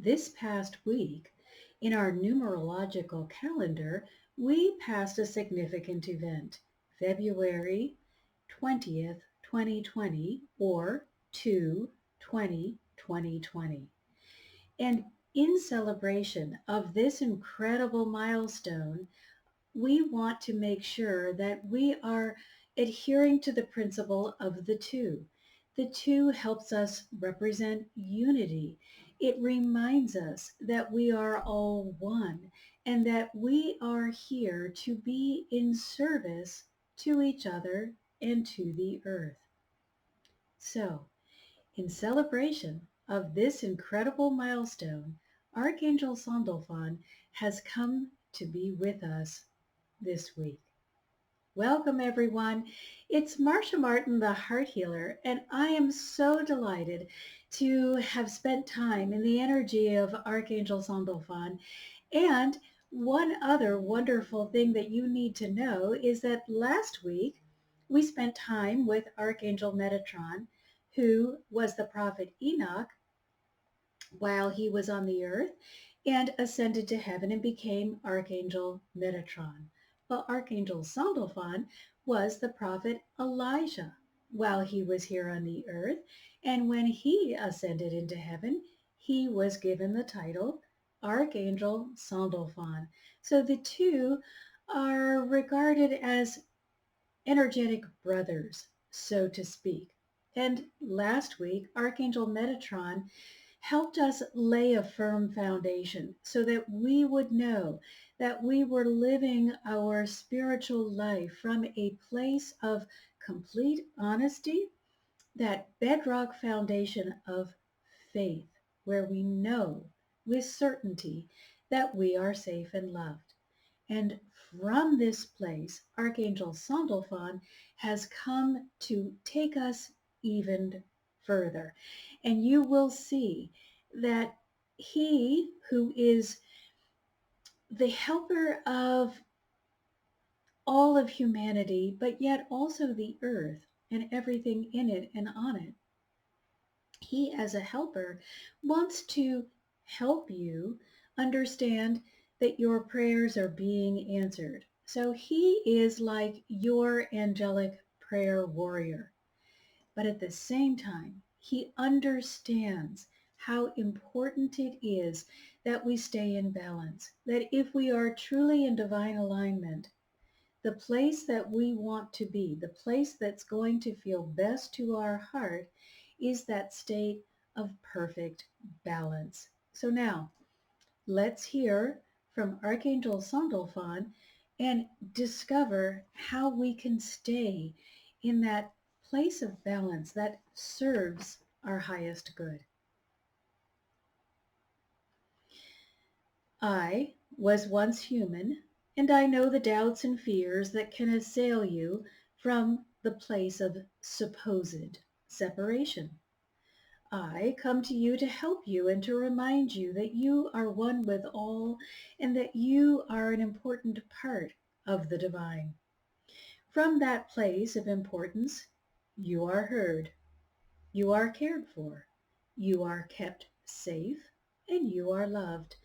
this past week, in our numerological calendar, we passed a significant event, February 20th, 2020, or 2/20/2020. And in celebration of this incredible milestone, we want to make sure that we are adhering to the principle of the two. The two helps us represent unity. It reminds us that we are all one and that we are here to be in service to each other and to the earth. So, in celebration of this incredible milestone, Archangel Sandalphon has come to be with us this week. Welcome, everyone. It's Marcia Martin, the Heart Healer, and I am so delighted to have spent time in the energy of Archangel Sandalphon. And one other wonderful thing that you need to know is that last week we spent time with Archangel Metatron, who was the prophet Enoch while he was on the earth and ascended to heaven and became Archangel Metatron. Well, Archangel Sandalphon was the prophet Elijah while he was here on the earth. And when he ascended into heaven, he was given the title Archangel Sandalphon. So the two are regarded as energetic brothers, so to speak. And last week, Archangel Metatron helped us lay a firm foundation so that we would know that we were living our spiritual life from a place of complete honesty, that bedrock foundation of faith, where we know with certainty that we are safe and loved. And from this place, Archangel Sandalphon has come to take us even further. And you will see that he who is the helper of all of humanity, but yet also the earth and everything in it and on it, he as a helper wants to help you understand that your prayers are being answered. So he is like your angelic prayer warrior. But at the same time, he understands how important it is that we stay in balance, that if we are truly in divine alignment, the place that we want to be, the place that's going to feel best to our heart, is that state of perfect balance. So now, let's hear from Archangel Sandalphon and discover how we can stay in that place of balance that serves our highest good. I was once human, and I know the doubts and fears that can assail you from the place of supposed separation. I come to you to help you and to remind you that you are one with all and that you are an important part of the divine. From that place of importance, you are heard, you are cared for, you are kept safe, and you are loved.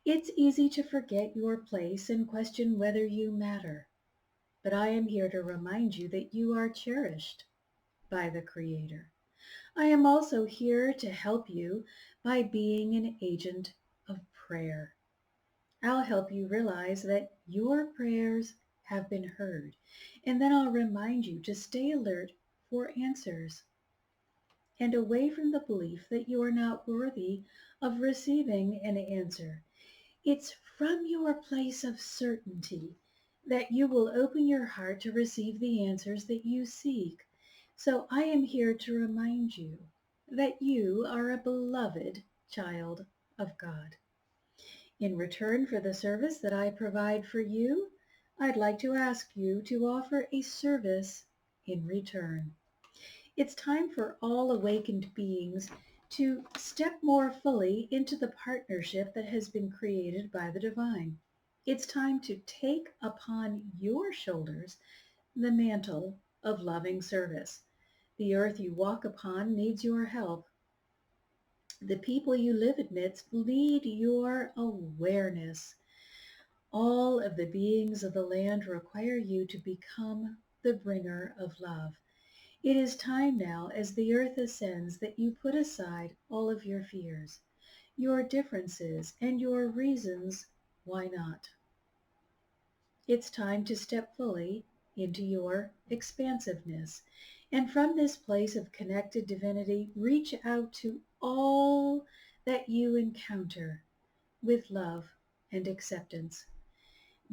It's easy to forget your place and question whether you matter, but I am here to remind you that you are cherished by the Creator. I am also here to help you by being an agent of prayer. I'll help you realize that your prayers have been heard, and then I'll remind you to stay alert for answers and away from the belief that you are not worthy of receiving an answer. It's from your place of certainty that you will open your heart to receive the answers that you seek. So I am here to remind you that you are a beloved child of God. In return for the service that I provide for you, I'd like to ask you to offer a service in return. It's time for all awakened beings to step more fully into the partnership that has been created by the divine. It's time to take upon your shoulders the mantle of loving service. The earth you walk upon needs your help. The people you live amidst lead your awareness. All of the beings of the land require you to become the bringer of love. It is time now, as the earth ascends, that you put aside all of your fears, your differences, and your reasons why not. It's time to step fully into your expansiveness. And from this place of connected divinity, reach out to all that you encounter with love and acceptance.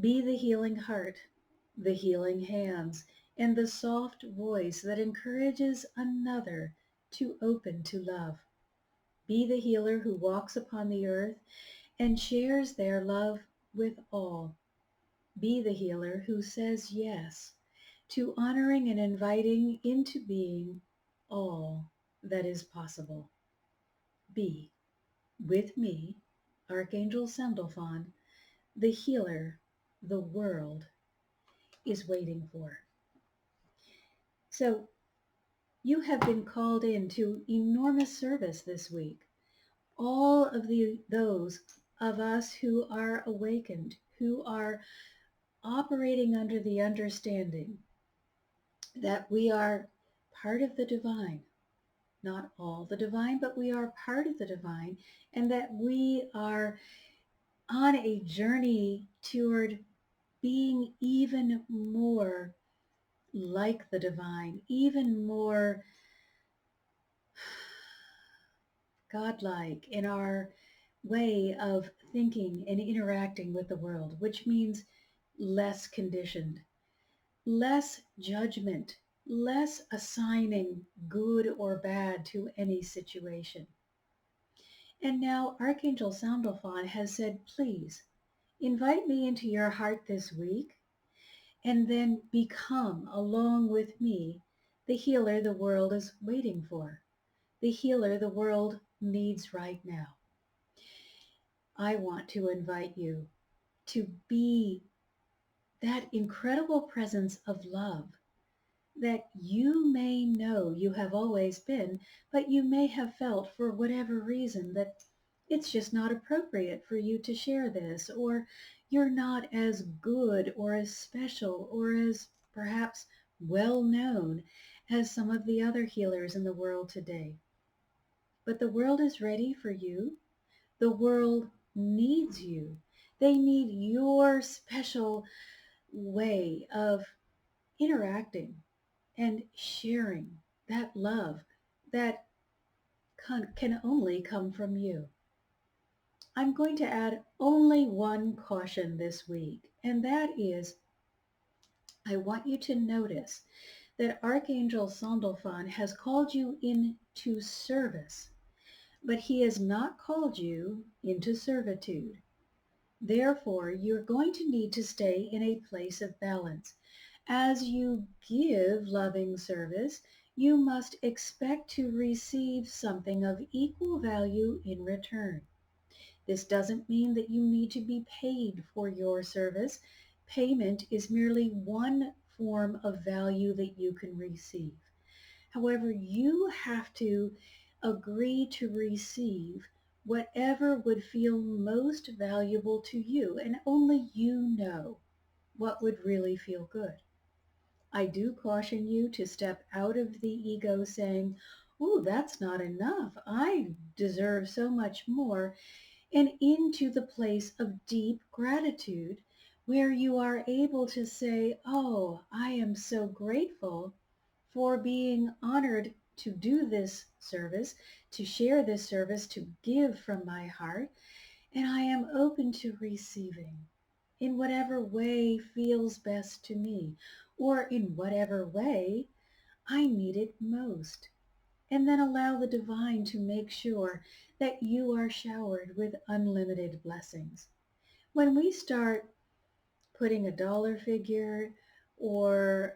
Be the healing heart, the healing hands, and the soft voice that encourages another to open to love. Be the healer who walks upon the earth and shares their love with all. Be the healer who says yes to honoring and inviting into being all that is possible. Be, with me, Archangel Sandalphon, the healer the world is waiting for. So you have been called into enormous service this week. All of those of us who are awakened, who are operating under the understanding that we are part of the divine, not all the divine, but we are part of the divine, and that we are on a journey toward being even more like the divine, even more godlike in our way of thinking and interacting with the world, which means less conditioned, less judgment, less assigning good or bad to any situation. And now Archangel Sandalphon has said, please invite me into your heart this week and then become, along with me, the healer the world is waiting for, the healer the world needs right now. I want to invite you to be that incredible presence of love that you may know you have always been, but you may have felt for whatever reason that it's just not appropriate for you to share this, or you're not as good or as special or as perhaps well known as some of the other healers in the world today. But the world is ready for you. The world needs you. They need your special way of interacting and sharing that love that can only come from you. I'm going to add only one caution this week, and that is I want you to notice that Archangel Sandalphon has called you into service, but he has not called you into servitude. Therefore, you're going to need to stay in a place of balance. As you give loving service, you must expect to receive something of equal value in return. This doesn't mean that you need to be paid for your service. Payment is merely one form of value that you can receive. However, you have to agree to receive whatever would feel most valuable to you, and only you know what would really feel good. I do caution you to step out of the ego saying, oh, that's not enough. I deserve so much more, and into the place of deep gratitude where you are able to say, oh, I am so grateful for being honored to do this service, to share this service, to give from my heart, and I am open to receiving in whatever way feels best to me, or in whatever way I need it most. And then allow the divine to make sure that you are showered with unlimited blessings. When we start putting a dollar figure or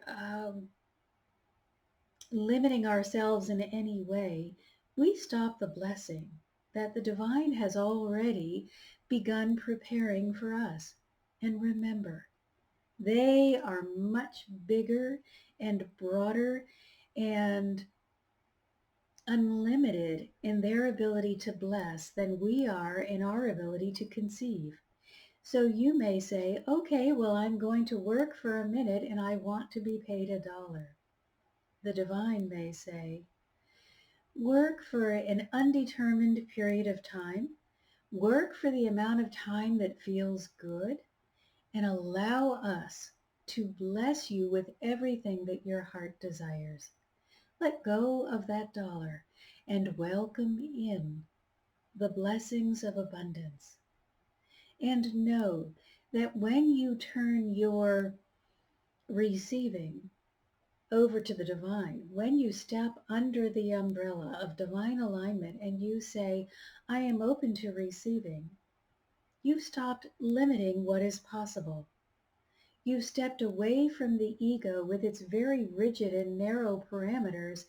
limiting ourselves in any way, we stop the blessing that the divine has already begun preparing for us. And remember, they are much bigger and broader and unlimited in their ability to bless than we are in our ability to conceive. So you may say, okay, well, I'm going to work for a minute and I want to be paid $1. The divine may say, work for an undetermined period of time, work for the amount of time that feels good, and allow us to bless you with everything that your heart desires. Let go of that dollar and welcome in the blessings of abundance. And know that when you turn your receiving over to the divine, when you step under the umbrella of divine alignment and you say, I am open to receiving, you've stopped limiting what is possible. You've stepped away from the ego with its very rigid and narrow parameters,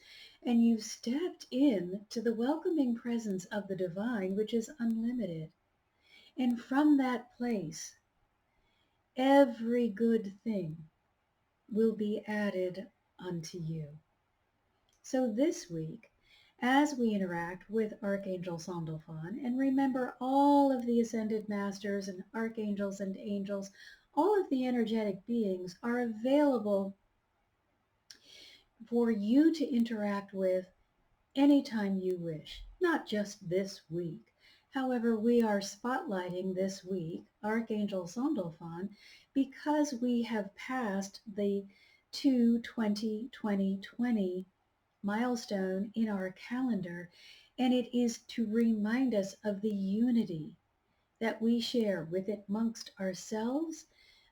and you've stepped in to the welcoming presence of the divine, which is unlimited. And from that place, every good thing will be added unto you. So this week, as we interact with Archangel Sandalphon, and remember all of the ascended masters and archangels and angels, all of the energetic beings are available for you to interact with anytime you wish, not just this week. However, we are spotlighting this week Archangel Sandalphon because we have passed the 2/20/2020 milestone in our calendar, and it is to remind us of the unity that we share with it amongst ourselves,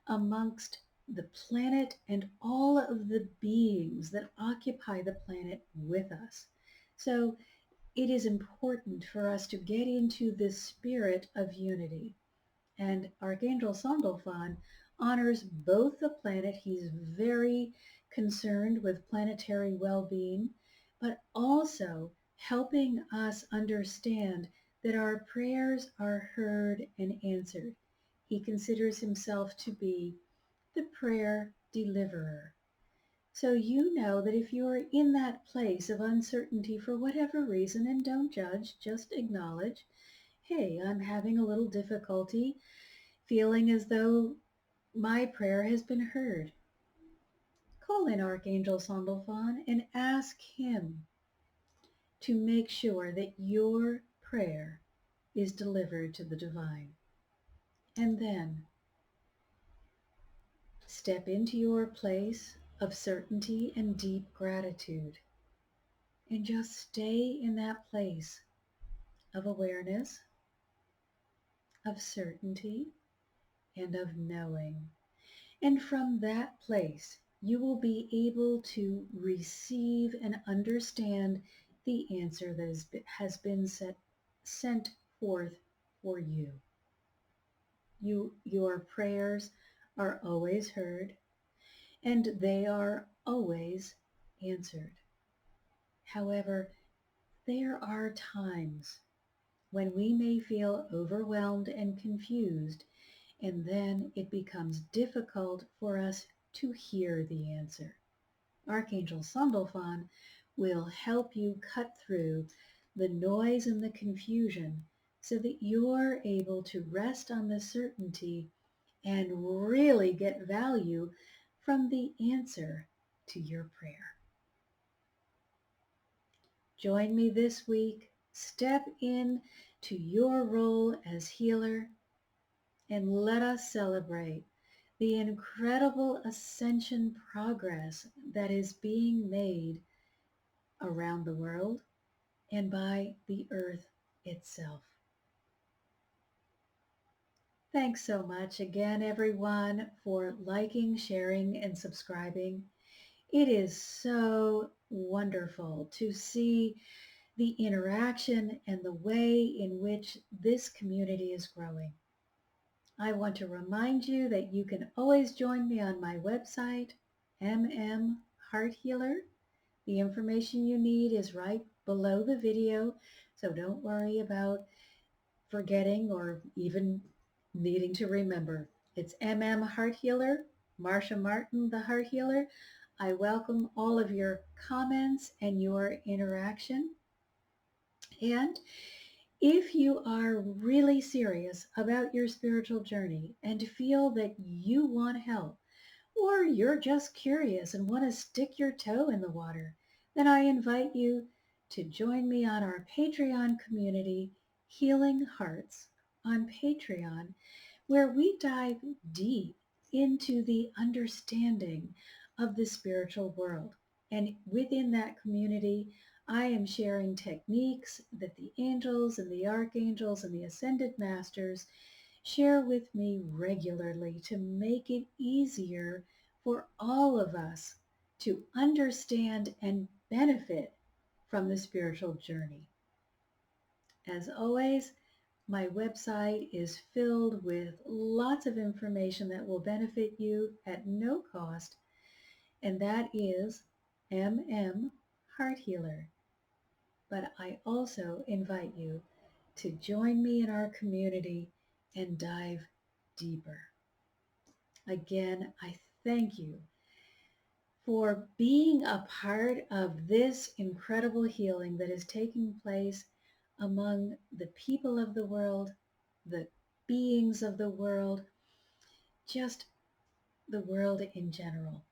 amongst the planet, and all of the beings that occupy the planet with us. So it is important for us to get into this spirit of unity. And Archangel Sandalphon honors both the planet. He's very concerned with planetary well-being, but also helping us understand that our prayers are heard and answered. He considers himself to be the prayer deliverer. So you know that if you are in that place of uncertainty for whatever reason, and don't judge, just acknowledge, hey, I'm having a little difficulty feeling as though my prayer has been heard. Call in Archangel Sandalphon and ask him to make sure that your prayer is delivered to the divine. And then step into your place of certainty and deep gratitude. And just stay in that place of awareness, of certainty, and of knowing. And from that place, you will be able to receive and understand the answer that has been sent forth for you. Your prayers are always heard, and they are always answered. However, there are times when we may feel overwhelmed and confused, and then it becomes difficult for us to hear the answer. Archangel Sandalphon will help you cut through the noise and the confusion so that you're able to rest on the certainty and really get value from the answer to your prayer. Join me this week. Step in to your role as healer, and let us celebrate the incredible ascension progress that is being made around the world and by the earth itself. Thanks so much again, everyone, for liking, sharing, and subscribing. It is so wonderful to see the interaction and the way in which this community is growing. I want to remind you that you can always join me on my website, Heart Healer. The information you need is right below the video, so don't worry about forgetting or even needing to remember. It's Heart Healer, Marcia Martin, the Heart Healer. I welcome all of your comments and your interaction. And if you are really serious about your spiritual journey and feel that you want help, or you're just curious and want to stick your toe in the water, then I invite you to join me on our Patreon community, Healing Hearts, on Patreon, where we dive deep into the understanding of the spiritual world. And within that community, I am sharing techniques that the angels and the archangels and the ascended masters share with me regularly to make it easier for all of us to understand and benefit from the spiritual journey. As always, my website is filled with lots of information that will benefit you at no cost, and that is Heart Healer. But I also invite you to join me in our community and dive deeper. Again, I thank you for being a part of this incredible healing that is taking place among the people of the world, the beings of the world, just the world in general.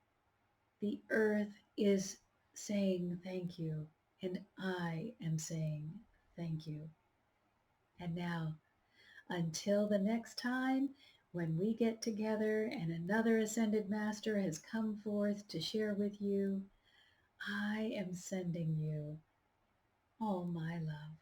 The earth is saying thank you, and I am saying thank you. And now, until the next time when we get together and another ascended master has come forth to share with you, I am sending you all my love.